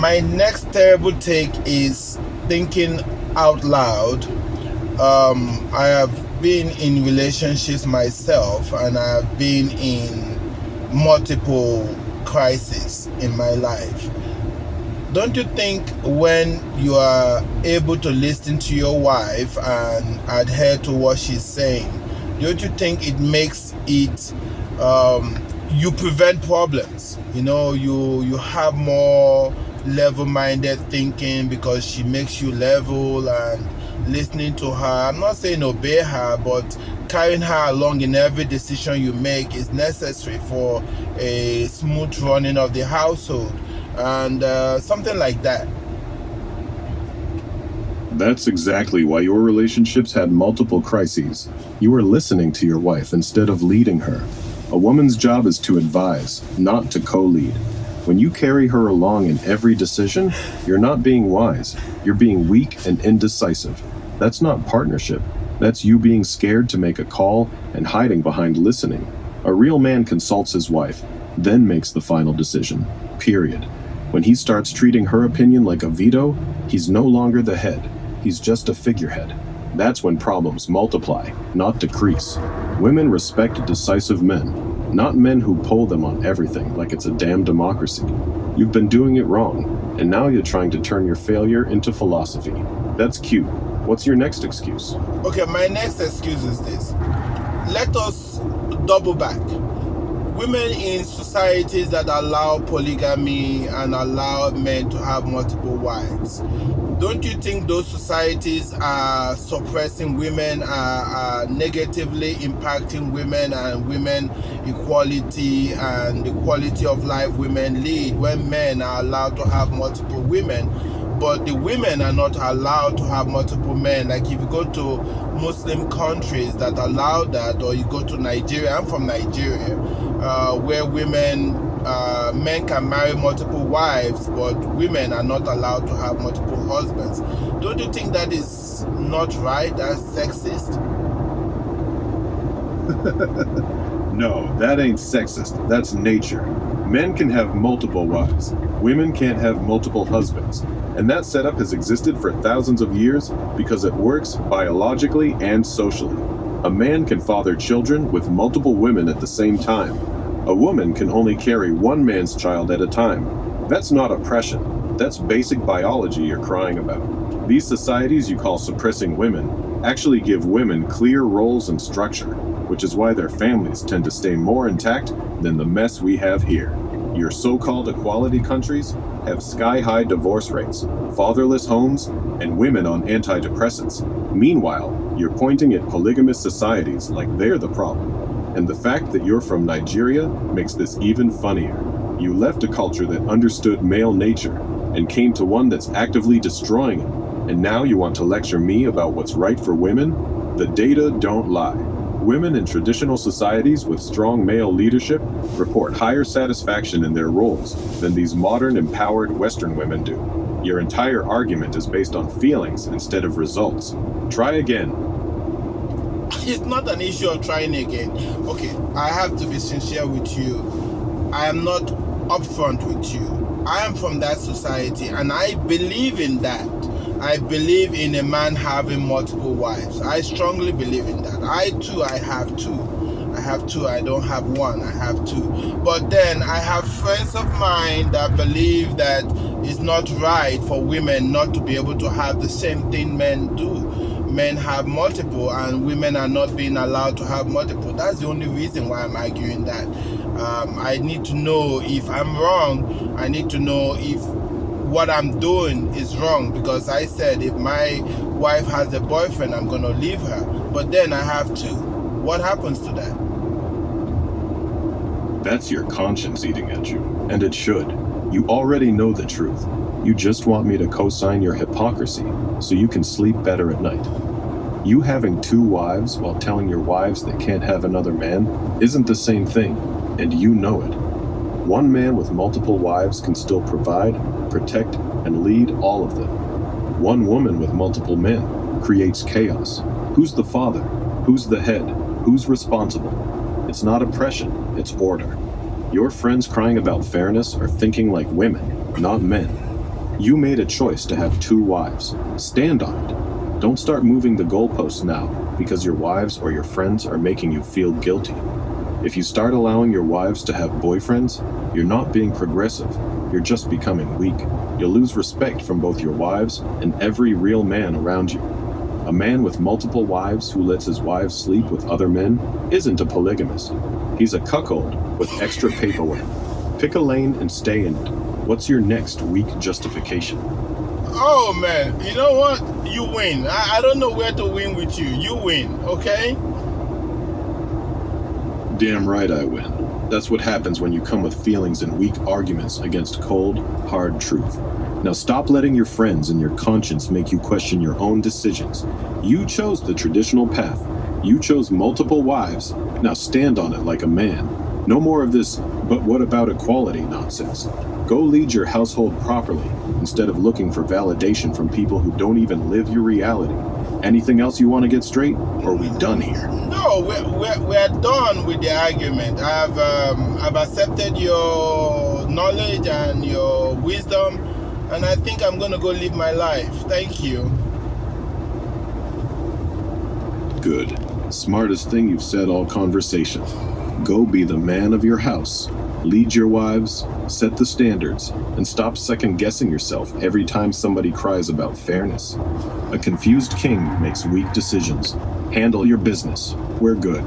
My next terrible take is thinking out loud. I have been in relationships myself, and I have been in multiple crises in my life. Don't you think when you are able to listen to your wife and adhere to what she's saying, don't you think it makes it, you prevent problems? You have more level-minded thinking because she makes you level, and listening to her, I'm not saying obey her, but carrying her along in every decision you make is necessary for a smooth running of the household, and something like that. That's exactly why your relationships had multiple crises. You were listening to your wife instead of leading her. A woman's job is to advise, not to co-lead. When you carry her along in every decision, you're not being wise. You're being weak and indecisive. That's not partnership. That's you being scared to make a call and hiding behind listening. A real man consults his wife, then makes the final decision. Period. When he starts treating her opinion like a veto, he's no longer the head. He's just a figurehead. That's when problems multiply, not decrease. Women respect decisive men, not men who pull them on everything like it's a damn democracy. You've been doing it wrong, and now you're trying to turn your failure into philosophy. That's cute. What's your next excuse? Okay, my next excuse is this. Let us double back. Women in societies that allow polygamy and allow men to have multiple wives, don't you think those societies are suppressing women, are negatively impacting women and women equality and the quality of life women lead when men are allowed to have multiple women, but the women are not allowed to have multiple men? Like if you go to Muslim countries that allow that, or you go to Nigeria, I'm from Nigeria, where men can marry multiple wives, but women are not allowed to have multiple husbands. Don't you think that is not right? That's sexist? No, that ain't sexist. That's nature. Men can have multiple wives. Women can't have multiple husbands. And that setup has existed for thousands of years because it works biologically and socially. A man can father children with multiple women at the same time. A woman can only carry one man's child at a time. That's not oppression. That's basic biology you're crying about. These societies you call suppressing women actually give women clear roles and structure, which is why their families tend to stay more intact than the mess we have here. Your so-called equality countries have sky-high divorce rates, fatherless homes, and women on antidepressants. Meanwhile, you're pointing at polygamous societies like they're the problem. And the fact that you're from Nigeria makes this even funnier. You left a culture that understood male nature and came to one that's actively destroying it. And now you want to lecture me about what's right for women? The data don't lie. Women in traditional societies with strong male leadership report higher satisfaction in their roles than these modern empowered Western women do. Your entire argument is based on feelings instead of results. Try again. It's not an issue of trying again. Okay, I have to be sincere with you. I am not upfront with you. I am from that society, and I believe in that. I believe in a man having multiple wives. I strongly believe in that. I have two. I have two. I don't have one. I have two. But then I have friends of mine that believe that it's not right for women not to be able to have the same thing men do. Men have multiple and women are not being allowed to have multiple. That's the only reason why I'm arguing that. I need to know if I'm wrong. I need to know if what I'm doing is wrong, because I said if my wife has a boyfriend, I'm going to leave her. But then I have two. What happens to that? That's your conscience eating at you, and it should. You already know the truth. You just want me to co-sign your hypocrisy so you can sleep better at night. You having two wives while telling your wives they can't have another man isn't the same thing, and you know it. One man with multiple wives can still provide, protect, and lead all of them. One woman with multiple men creates chaos. Who's the father? Who's the head? Who's responsible? It's not oppression, it's order. Your friends crying about fairness are thinking like women, not men. You made a choice to have 2 wives. Stand on it. Don't start moving the goalposts now because your wives or your friends are making you feel guilty. If you start allowing your wives to have boyfriends, you're not being progressive. You're just becoming weak. You'll lose respect from both your wives and every real man around you. A man with multiple wives who lets his wives sleep with other men isn't a polygamist. He's a cuckold with extra paperwork. Pick a lane and stay in it. What's your next weak justification? Oh man, you know what? You win. I don't know where to win with you. You win, okay? Damn right I win. That's what happens when you come with feelings and weak arguments against cold, hard truth. Now stop letting your friends and your conscience make you question your own decisions. You chose the traditional path. You chose multiple wives. Now stand on it like a man. No more of this, but what about equality nonsense. Go lead your household properly instead of looking for validation from people who don't even live your reality. Anything else you want to get straight? Or are we done here? No, we're done with the argument. I've accepted your knowledge and your wisdom, and I think I'm going to go live my life. Thank you. Good. Smartest thing you've said all conversation. Go be the man of your house. Lead your wives, set the standards, and stop second-guessing yourself every time somebody cries about fairness. A confused king makes weak decisions. Handle your business. We're good.